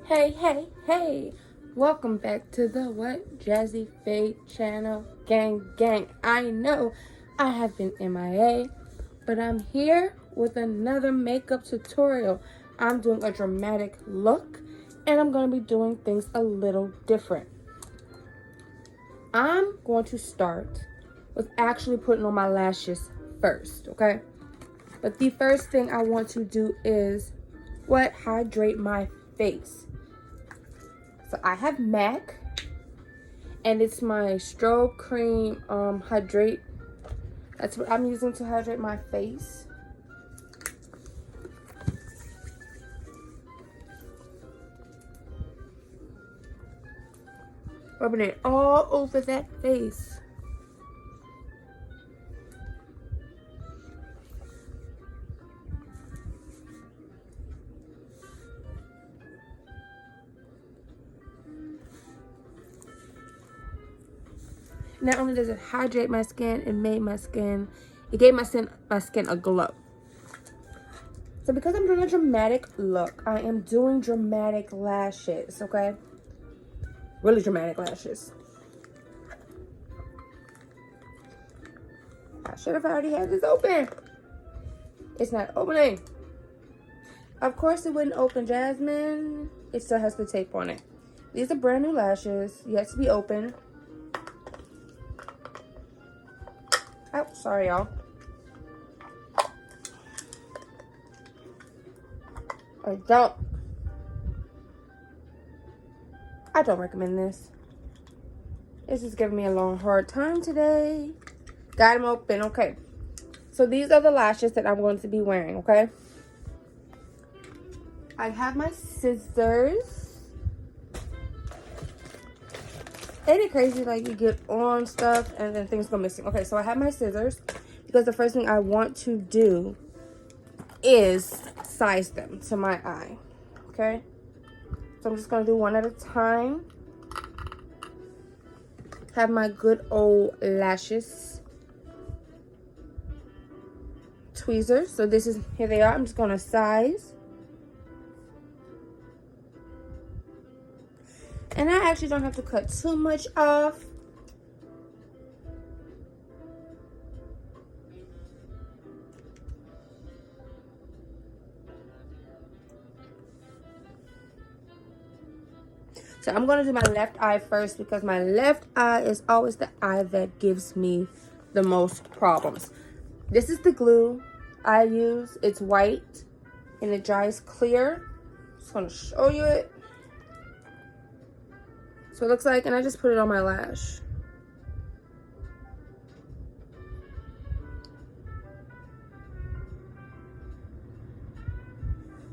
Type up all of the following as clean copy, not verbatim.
Hey, hey, hey! Welcome back to the What Jazzy Faye channel. Gang. I know I have been MIA, but I'm here with another makeup tutorial. I'm doing a dramatic look, and I'm going to be doing things a little different. I'm going to start with actually putting on my lashes first, okay? But the first thing I want to do is hydrate my face. So I have MAC, and it's my Strobe Cream Hydrate. That's what I'm using to hydrate my face. Rubbing it all over that face. Not only does it hydrate my skin, it gave my skin a glow. So because I'm doing a dramatic look, I am doing dramatic lashes, okay? Really dramatic lashes. I should have already had this open. It's not opening. Of course it wouldn't open, Jasmine. It still has the tape on it. These are brand new lashes, yet to be open. Oh, sorry, y'all. I don't recommend this. This is giving me a long, hard time today. Got them open, okay. So these are the lashes that I'm going to be wearing, okay? I have my scissors. Ain't it crazy, like, you get on stuff and then things go missing? Okay, so I have my scissors because the first thing I want to do is size them to my eye, okay? So I'm just going to do one at a time. Have my good old lashes tweezers. So this is, here they are. I'm just going to size. And I actually don't have to cut too much off. So I'm going to do my left eye first because my left eye is always the eye that gives me the most problems. This is the glue I use. It's white and it dries clear. Just going to show you it. So it looks like, and I just put it on my lash.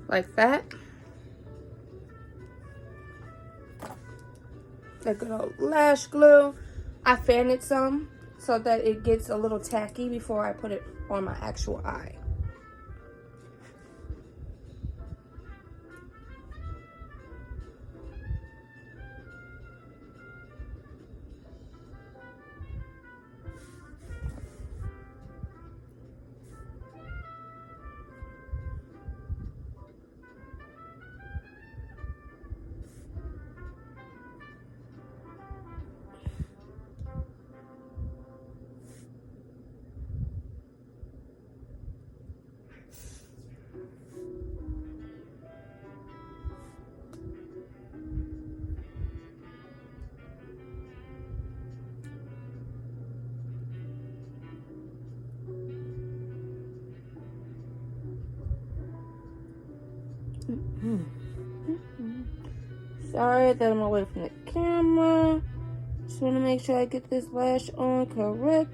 Like that. That good old lash glue. I fan it some so that it gets a little tacky before I put it on my actual eye. Sorry that I'm away from the camera. Just want to make sure I get this lash on correct.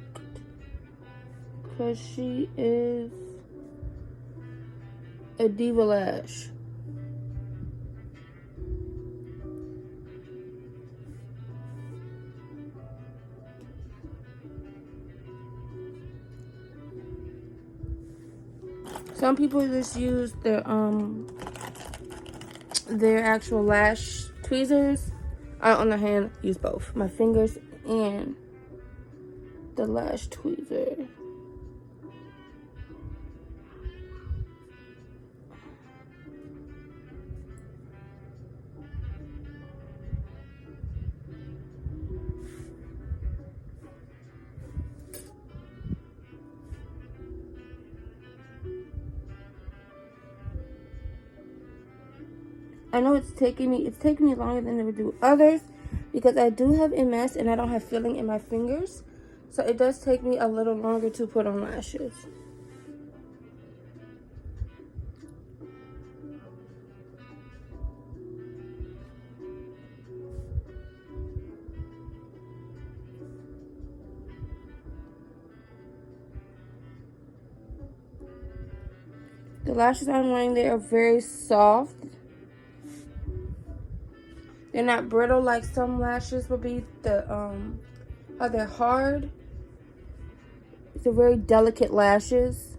Because she is a diva lash. Some people just use their actual lash tweezers. I, on the other hand, use both my fingers and the lash tweezer. I know it's taking me longer than it would do others because I do have MS and I don't have filling in my fingers. So it does take me a little longer to put on lashes. The lashes I'm wearing, they are very soft. They're not brittle like some lashes will be. They're hard. They're very delicate lashes.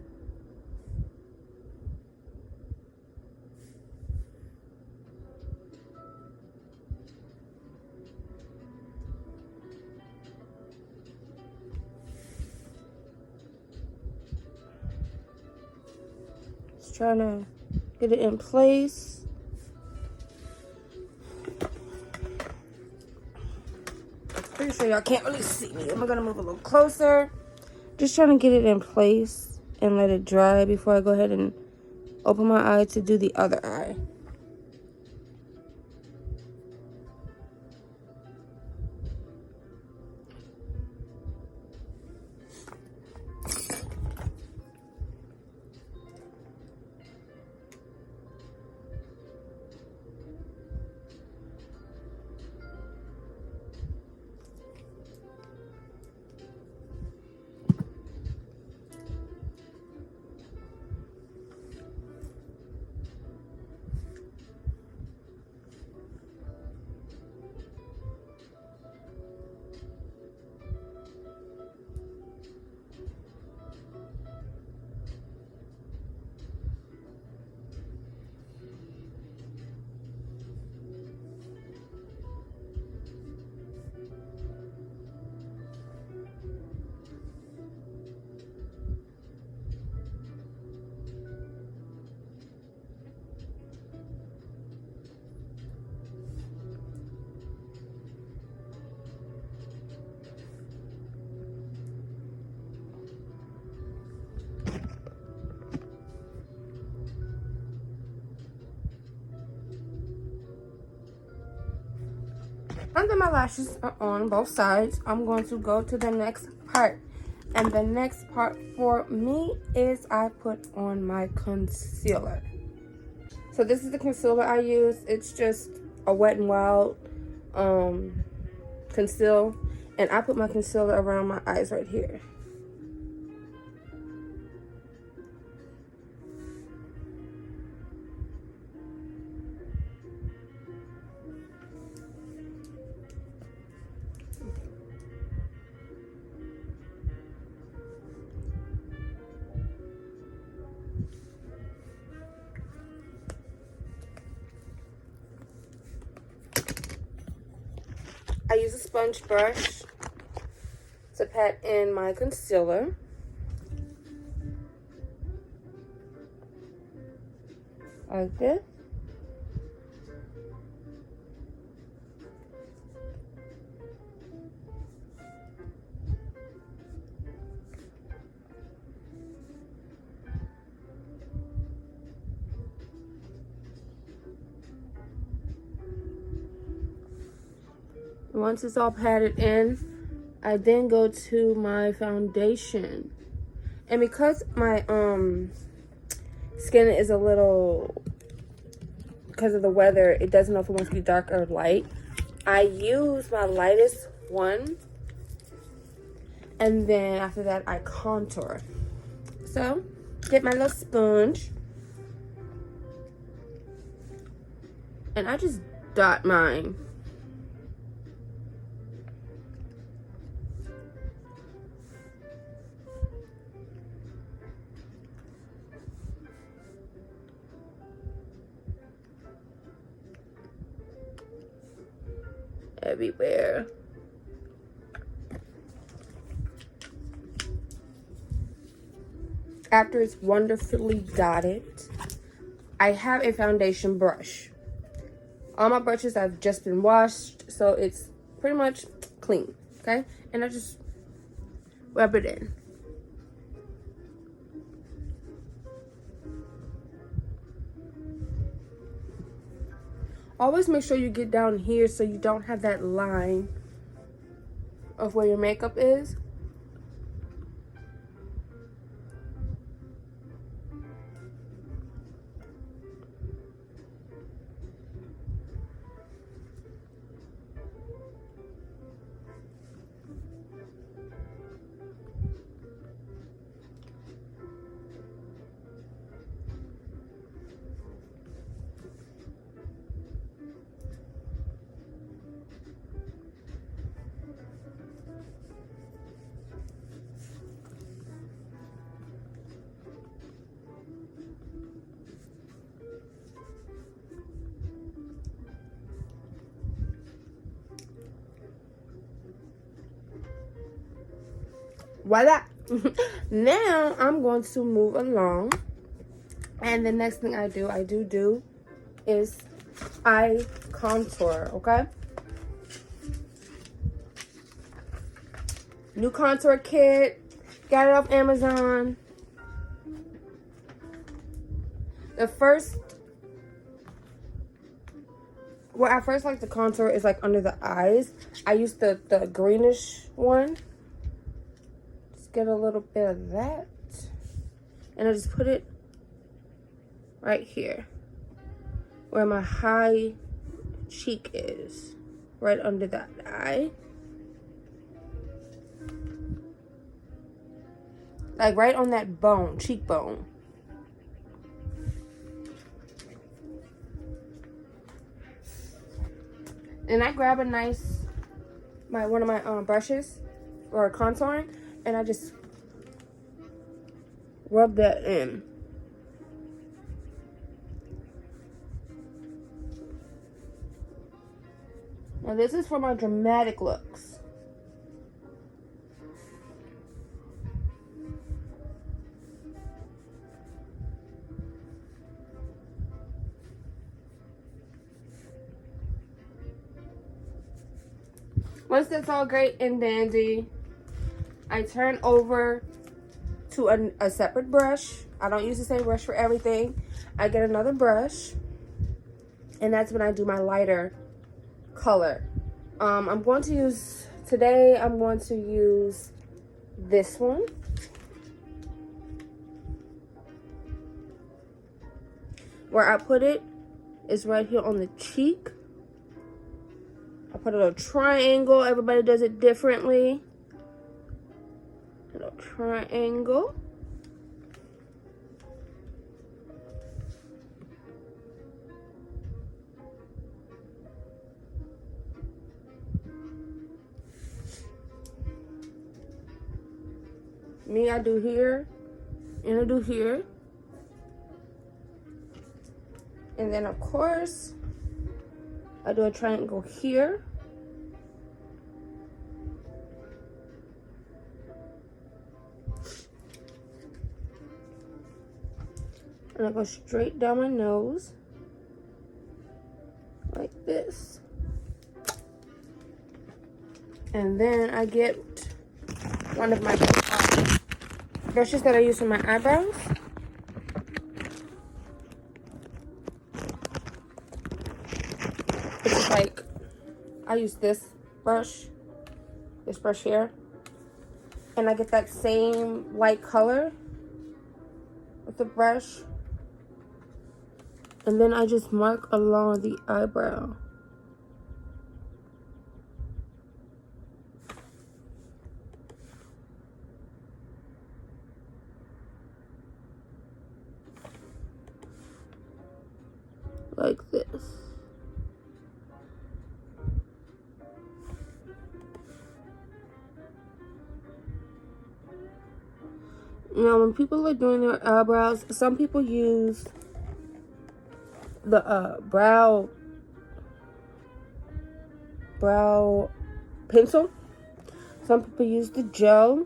Just trying to get it in place. Pretty sure y'all can't really see me. I'm gonna move a little closer. Just trying to get it in place and let it dry before I go ahead and open my eye to do the other eye. And then my lashes are on both sides. I'm going to go to the next part. And the next part for me is I put on my concealer. So this is the concealer I use. It's just a Wet n Wild conceal. And I put my concealer around my eyes right here. I use a sponge brush to pat in my concealer. Like this. Once it's all patted in, I then go to my foundation. And because my skin is a little, because of the weather, it doesn't know if it wants to be dark or light. I use my lightest one. And then after that, I contour. So, get my little sponge. And I just dot mine. Everywhere. After it's wonderfully dotted, I have a foundation brush. All my brushes have just been washed, so it's pretty much clean, okay? And I just rub it in. Always make sure you get down here so you don't have that line of where your makeup is. Voila. Now I'm going to move along, and the next thing I do is eye contour. Okay, new contour kit, got it off Amazon. The first, what I first like to contour is like under the eyes. I use the greenish one. Get a little bit of that, and I just put it right here where my high cheek is, right under that eye, like right on that bone, cheekbone. And I grab a nice one of my brushes or contouring, and I just rub that in. Now this is for my dramatic looks. Once that's all great and dandy, I turn over to a separate brush. I don't use the same brush for everything. I get another brush, and that's when I do my lighter color. I'm going to use this one. Where I put it is right here on the cheek. I put a little triangle. Everybody does it differently. A little triangle. Me, I do here, and I do here. And then, of course, I do a triangle here. And I go straight down my nose, like this. And then I get one of my brushes that I use for my eyebrows. It's just like, I use this brush here. And I get that same light color with the brush. And then I just mark along the eyebrow. Like this. Now, when people are doing their eyebrows, some people use the brow pencil. Some people use the gel.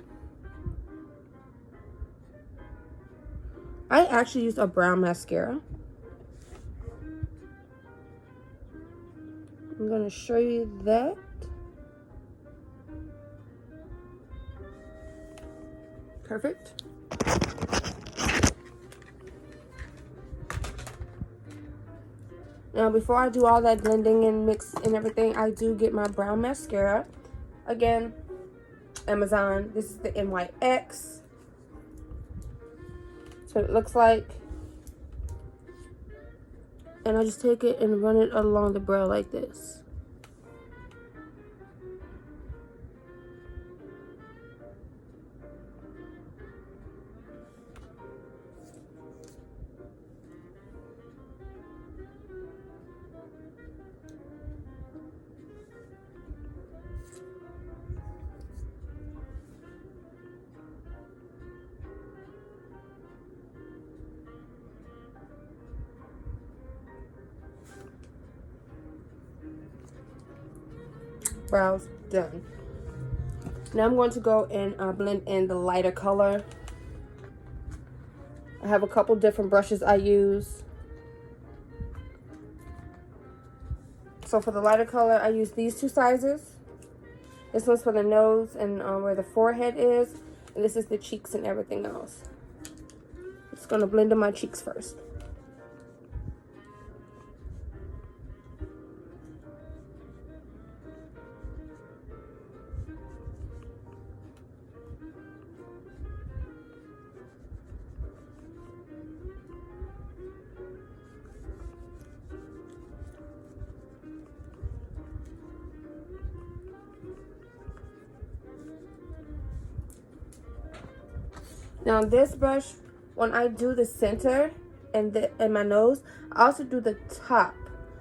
I actually use a brown mascara. I'm going to show you that. Perfect. Now, before I do all that blending and mix and everything, I do get my brown mascara. Again, Amazon. This is the NYX. So it looks like. And I just take it and run it along the brow like this. Brows done. Now I'm going to go and blend in the lighter color. I have a couple different brushes I use. So for the lighter color, I use these two sizes. This one's for the nose and where the forehead is. And this is the cheeks and everything else. Just going to blend in my cheeks first. Now this brush, when I do the center and my nose, I also do the top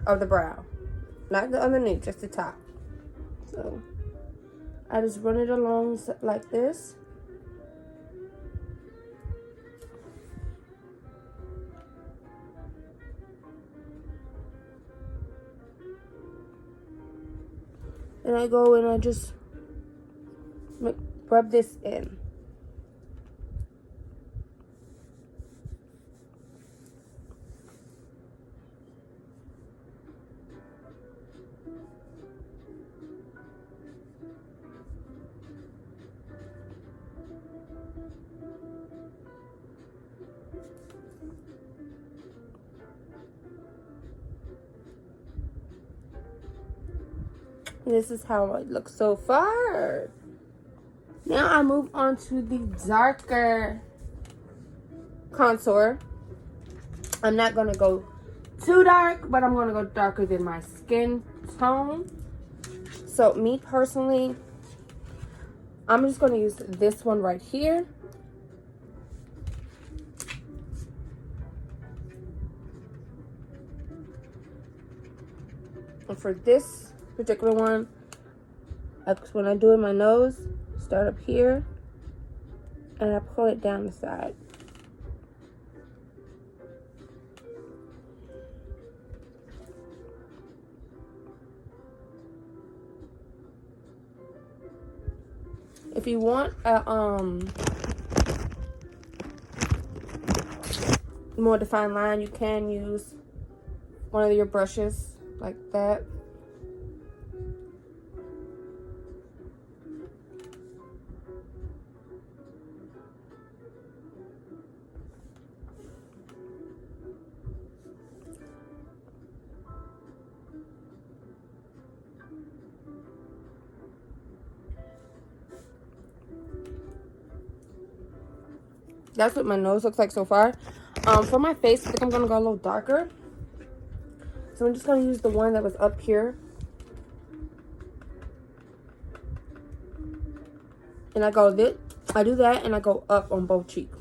of the brow. Not the underneath, just the top. So I just run it along like this. And I go and I just rub this in. This is how it looks so far. Now I move on to the darker contour. I'm not going to go too dark, but I'm going to go darker than my skin tone. So me personally, I'm just going to use this one right here. And for this particular one, when I do it my nose, start up here and I pull it down the side. If you want a more defined line, you can use one of your brushes like that. That's what my nose looks like so far. For my face, I think I'm going to go a little darker. So I'm just going to use the one that was up here. And I do that and I go up on both cheeks.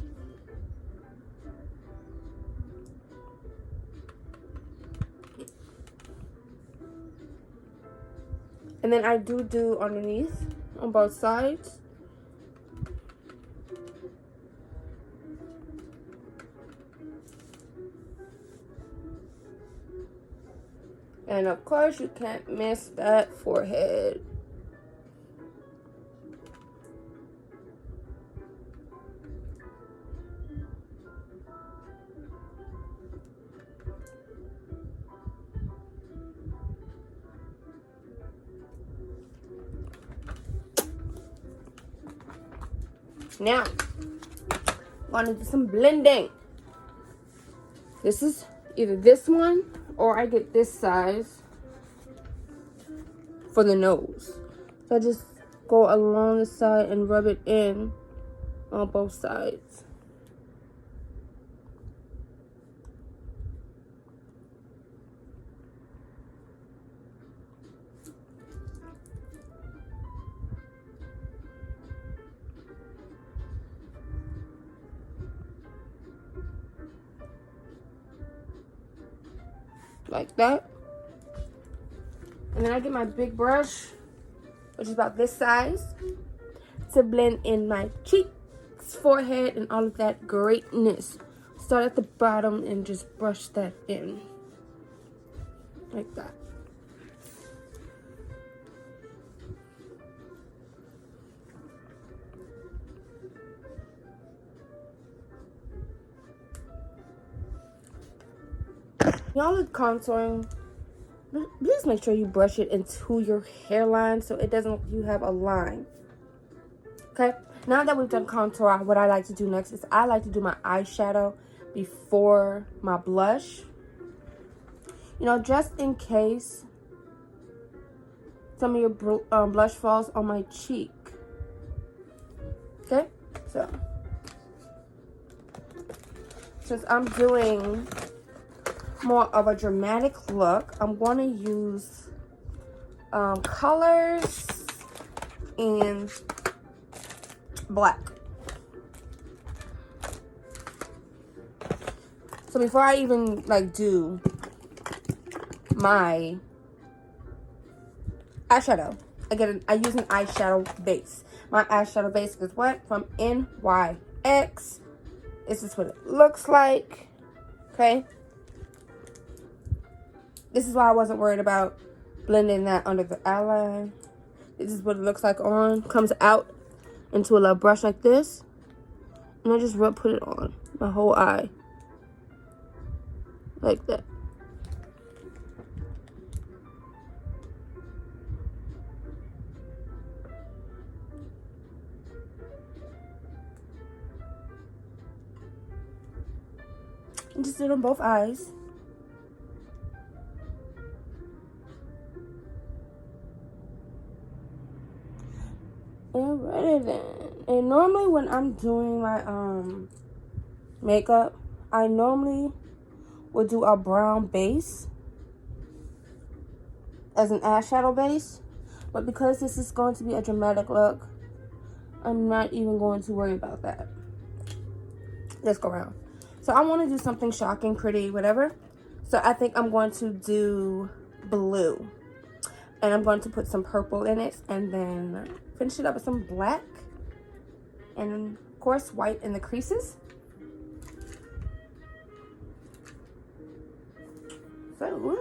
And then I do underneath on both sides. And of course, you can't miss that forehead. Now, I'm going to do some blending. This is either this one or I get this size for the nose. So I just go along the side and rub it in on both sides. Like that. And then I get my big brush, which is about this size, to blend in my cheeks, forehead, and all of that greatness. Start at the bottom and just brush that in. Like that. Y'all with contouring, please make sure you brush it into your hairline so it doesn't, you have a line. Okay, now that we've done contour, what I like to do next is I like to do my eyeshadow before my blush. You know, just in case some of your blush falls on my cheek. Okay, so since I'm doing more of a dramatic look, I'm going to use colors and black. So before I even like do my eyeshadow, I use an eyeshadow base. My eyeshadow base is what? From NYX. This is what it looks like. Okay. This is why I wasn't worried about blending that under the eyeliner. This is what it looks like on. Comes out into a little brush like this. And I just put it on my whole eye. Like that. And just do it on both eyes. Alrighty then. And normally when I'm doing my makeup, I normally would do a brown base as an eyeshadow base. But because this is going to be a dramatic look, I'm not even going to worry about that. Let's go around. So I want to do something shocking, pretty, whatever. So I think I'm going to do blue. And I'm going to put some purple in it and then finish it up with some black. And of course, white in the creases. So,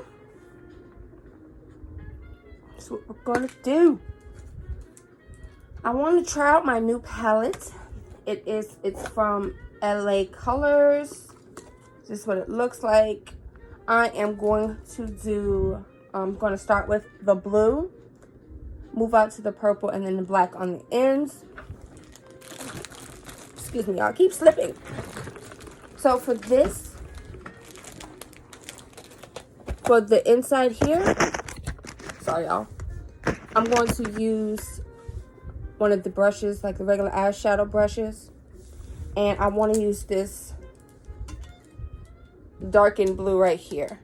that's what we're going to do. I want to try out my new palette. It's from LA Colors. This is what it looks like. I am going to do, I'm going to start with the blue, move out to the purple, and then the black on the ends. Excuse me, y'all, keep slipping. So for this, for the inside here, sorry y'all, I'm going to use one of the brushes, like the regular eyeshadow brushes. And I want to use this darkened blue right here.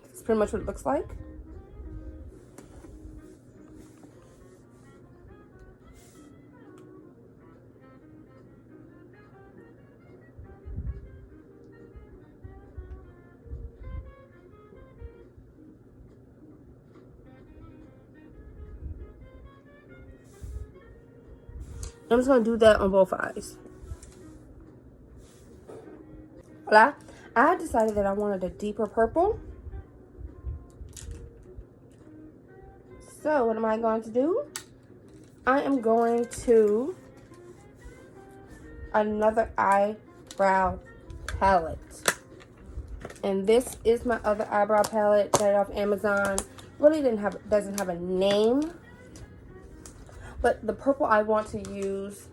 That's pretty much what it looks like. I'm just going to do that on both eyes. Voila. I decided that I wanted a deeper purple. So what am I going to do? I am going to another eyebrow palette. And this is my other eyebrow palette, got it off Amazon. Really doesn't have a name. But the purple I want to use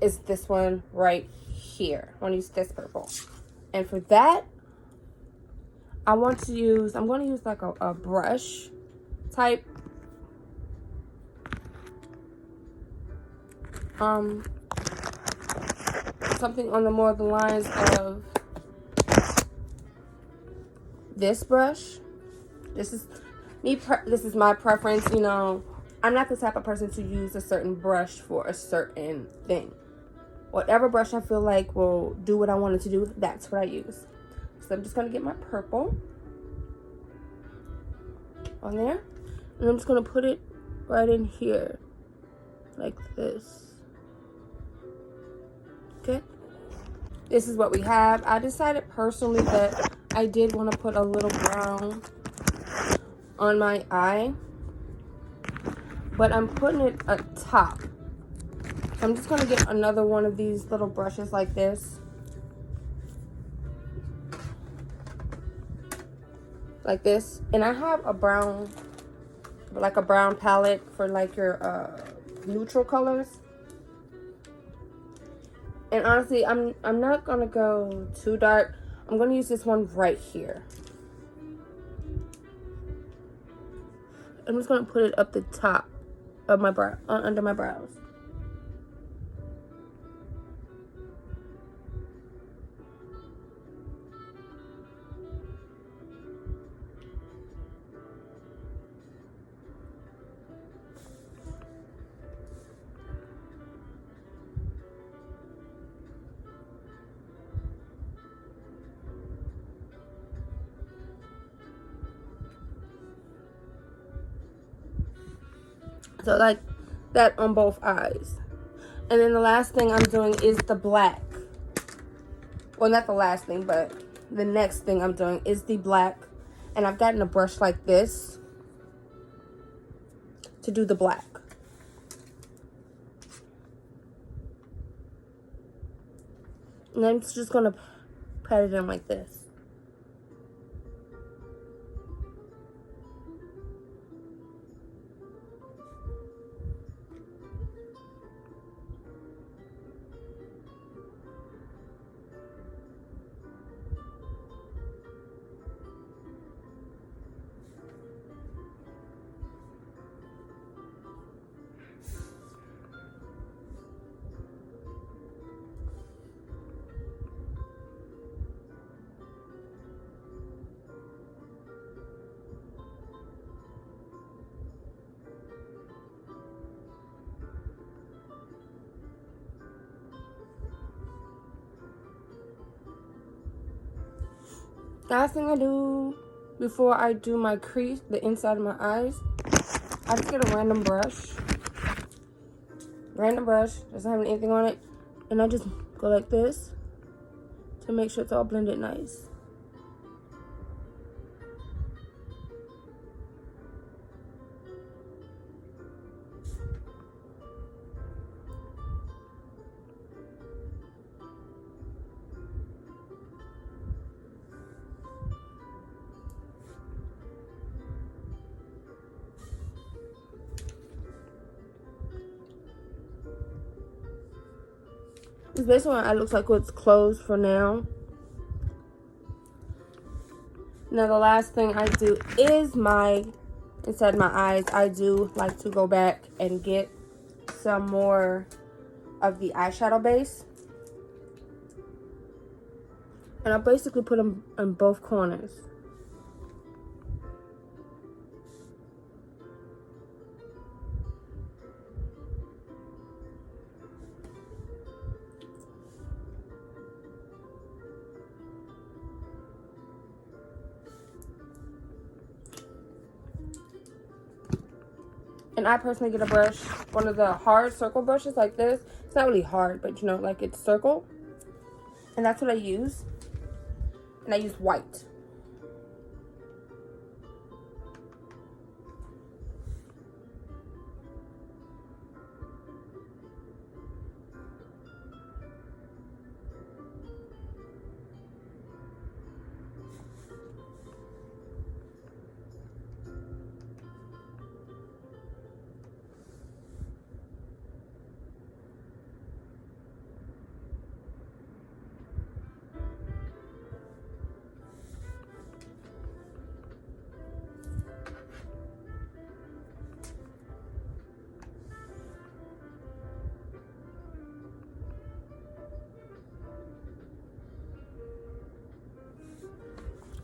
is this one right here. I want to use this purple. And for that, I'm going to use like a brush type. Something on the more the lines of this brush. This is my preference. You know, I'm not the type of person to use a certain brush for a certain thing. Whatever brush I feel like will do what I want it to do, that's what I use. So I'm just going to get my purple on there. And I'm just going to put it right in here. Like this. Okay. This is what we have. I decided personally that I did want to put a little brown on my eye. But I'm putting it at top. I'm just going to get another one of these little brushes like this. Like this. And I have a brown, like a brown palette for like your neutral colors. And honestly, I'm not going to go too dark. I'm going to use this one right here. I'm just going to put it up the top of my brow, under my brows. So like that on both eyes. And then the last thing I'm doing is the black. Well, not the last thing, but the next thing I'm doing is the black. And I've gotten a brush like this to do the black. And I'm just going to pat it in like this. Last thing I do before I do my crease, the inside of my eyes, I just get a random brush. Doesn't have anything on it. And I just go like this to make sure it's all blended nice. This one it looks like it's closed for now. Now the last thing I do is inside my eyes. I do like to go back and get some more of the eyeshadow base. And I basically put them on both corners. And I personally get a brush, one of the hard circle brushes like this. It's not really hard, but you know, like it's circle. And that's what I use. And I use white.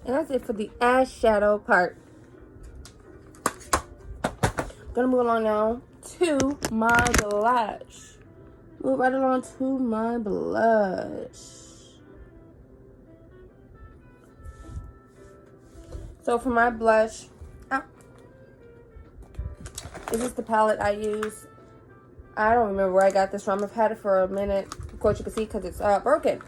And that's it for the eyeshadow part. Gonna move along now to my blush. Move right along to my blush. So for my blush, this is the palette I use. I don't remember where I got this from. I've had it for a minute. Of course, you can see because it's broken.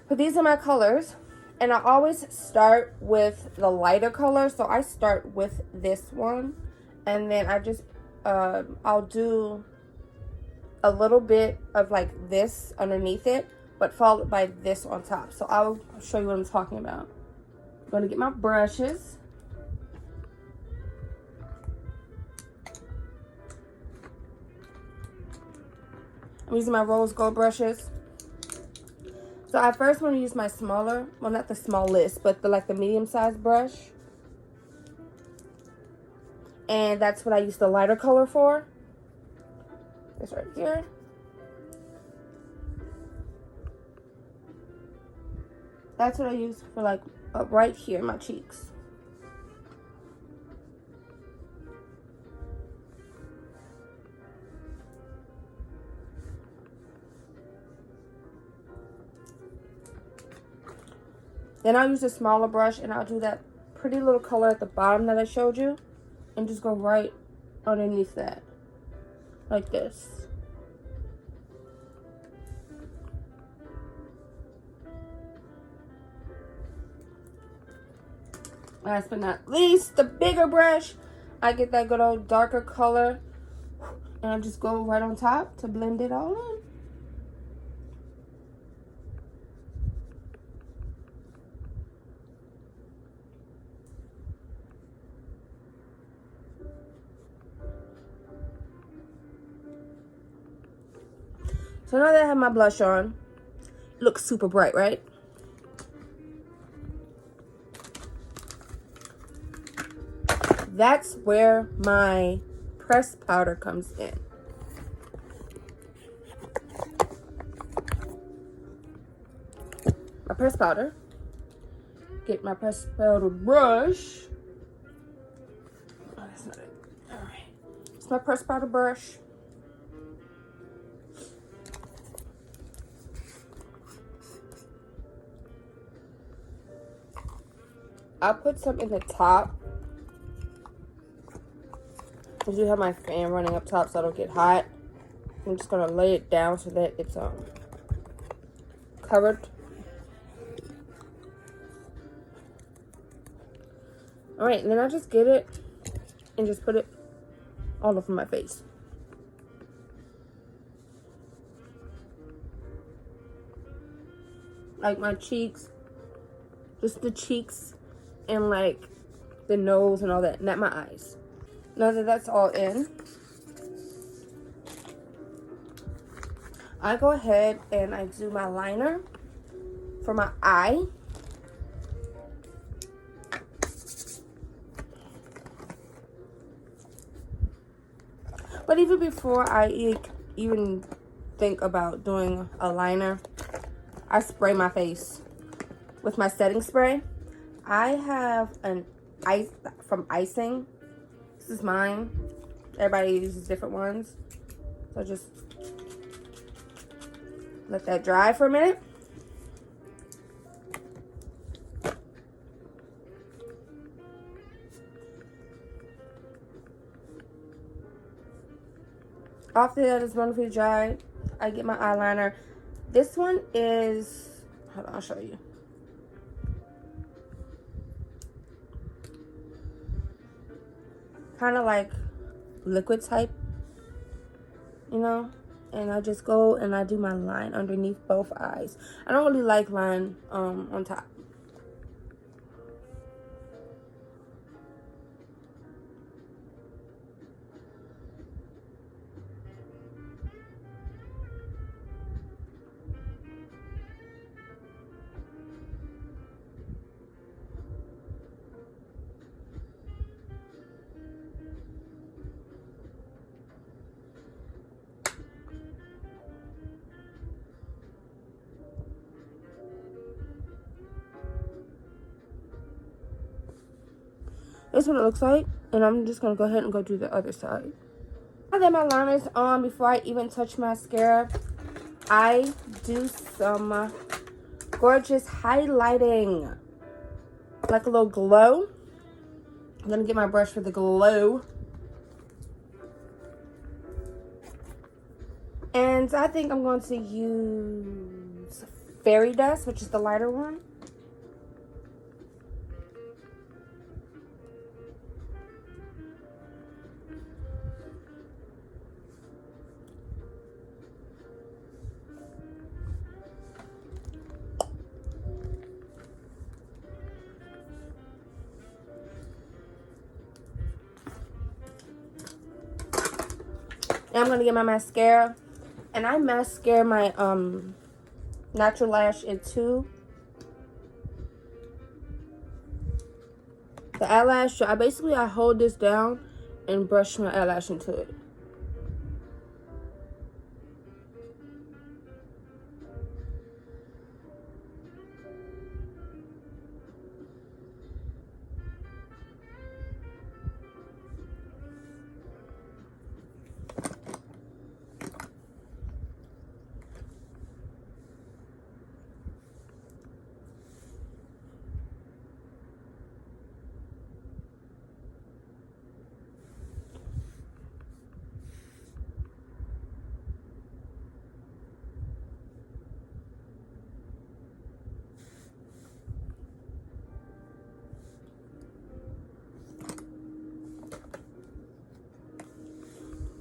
But these are my colors. And I always start with the lighter color. So I start with this one. And then I just, I'll do a little bit of like this underneath it. But followed by this on top. So I'll show you what I'm talking about. I'm going to get my brushes. I'm using my rose gold brushes. So I first want to use my smaller, well not the smallest, but the medium sized brush. And that's what I use the lighter color for. This right here. That's what I use for like up right here in my cheeks. Then I'll use a smaller brush and I'll do that pretty little color at the bottom that I showed you. And just go right underneath that. Like this. Last but not least, the bigger brush. I get that good old darker color. And I just go right on top to blend it all in. So now that I have my blush on, it looks super bright, right? That's where my pressed powder comes in. My pressed powder. Get my pressed powder brush. Oh, that's not it. All right. It's my pressed powder brush. I'll put some in the top. I do have my fan running up top so I don't get hot. I'm just gonna lay it down so that it's covered. All right, and then I just get it and just put it all over my face. Like my cheeks, just the cheeks and like the nose and all that, not my eyes. Now that that's all in, I go ahead and I do my liner for my eye. But even before I even think about doing a liner, I spray my face with my setting spray. I have an ice from Icing. This is mine. Everybody uses different ones. So just let that dry for a minute. After that is wonderfully dry, I get my eyeliner. This one is, hold on, I'll show you. Kind of like liquid type, you know? And I just go and I do my line underneath both eyes. I don't really like line on top. This is what it looks like. And I'm just going to go ahead and go do the other side. Now that my liner's on, before I even touch mascara, I do some gorgeous highlighting. Like a little glow. I'm going to get my brush for the glow. And I think I'm going to use Fairy Dust, which is the lighter one. And I'm going to get my mascara. And I mascara my Natural Lash into the eyelash. So I hold this down and brush my eyelash into it.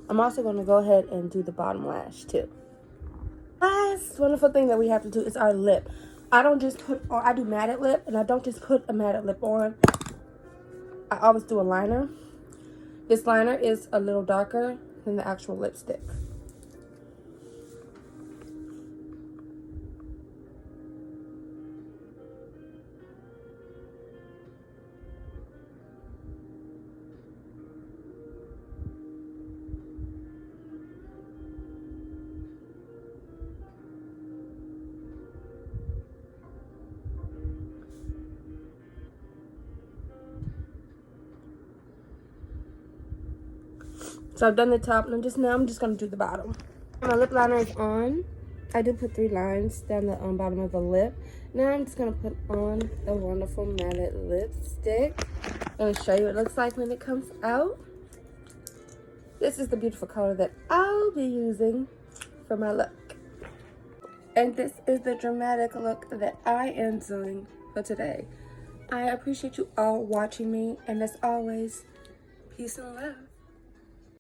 I'm also going to go ahead and do the bottom lash too. Last wonderful thing that we have to do is our lip. I don't just put on, I do matted lip, and I don't just put a matted lip on. I always do a liner. This liner is a little darker than the actual lipstick. So I've done the top, and I'm just gonna do the bottom. My lip liner is on. I do put 3 lines down the bottom of the lip. Now I'm just gonna put on the wonderful matted lipstick. I'm gonna show you what it looks like when it comes out. This is the beautiful color that I'll be using for my look. And this is the dramatic look that I am doing for today. I appreciate you all watching me, and as always, peace and love.